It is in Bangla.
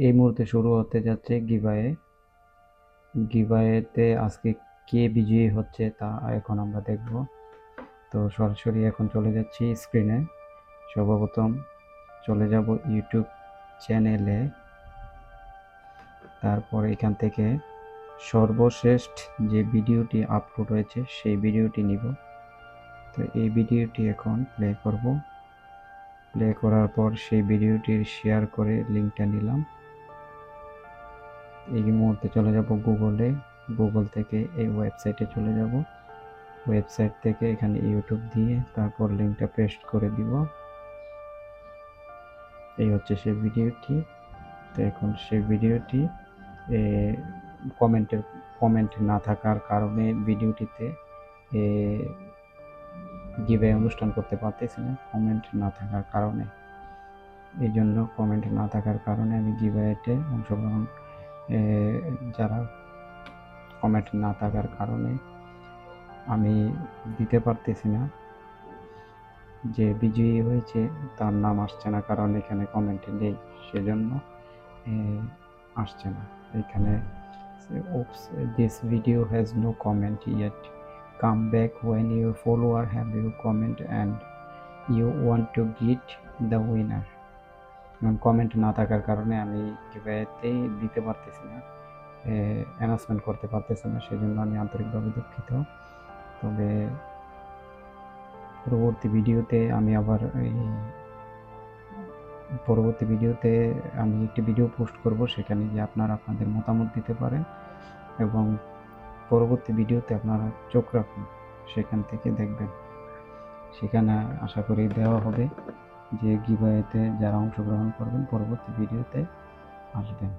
এই মুহূর্তে শুরু হতে যাচ্ছে গিভঅ্যাওয়েতে আজকে কে বিজয়ী হচ্ছে তা এখন আমরা দেখব। তো সরাসরি এখন চলে যাচ্ছি স্ক্রিনে। সর্বপ্রথম চলে যাব ইউটিউব চ্যানেলে, তারপর এখান থেকে সর্বশেষ যে ভিডিওটি আপলোড হয়েছে সেই ভিডিওটি নিব। তো এই ভিডিওটি এখন প্লে করব। প্লে করার পর সেই ভিডিওটির শেয়ার করে লিঙ্কটা নিলাম। এই মুহূর্তে চলে যাব গুগল থেকে এই ওয়েবসাইটে চলে যাব। ওয়েবসাইট থেকে এখানে ইউটিউব দিয়ে তারপর লিঙ্কটা পেস্ট করে দিব। এই হচ্ছে সেই ভিডিওটি। তো এখন সেই ভিডিওটি কমেন্ট না থাকার কারণে ভিডিওটিতে গিভঅ্যাওয়ে অনুষ্ঠান করতে পারতেছি না, কমেন্ট না থাকার কারণে। এই জন্য কমেন্ট না থাকার কারণে আমি গিভঅ্যাওয়েতে অংশগ্রহণ যারা কমেন্ট না থাকার কারণে আমি দিতে পারতেছি না। যে বিজয়ী হয়েছে তার নাম আসছে না, কারণ এখানে কমেন্ট নেই, সেজন্য আসছে না। এখানে oops, this video has no comment yet, come back when your follower have your comment and you want to get the winner। Comment না থাকার কারণে আমি গিভঅ্যাওয়েতে দিতে পারতেছি না, অ্যানাউন্সমেন্ট করতে পারতেছি না, সেজন্য আমি আন্তরিকভাবে দুঃখিত। তবে পরবর্তী ভিডিওতে আমি একটি ভিডিও পোস্ট করব, সেখানে গিয়ে আপনারা আপনাদের মতামত দিতে পারেন এবং পরবর্তী ভিডিওতে আপনারা চোখ রাখুন, সেখান থেকে দেখবেন। সেখানে আশা করি দেওয়া হবে যে গিভঅ্যাওয়েতে যারা অংশগ্রহণ করবেন পরবর্তী ভিডিওতে আসবেন।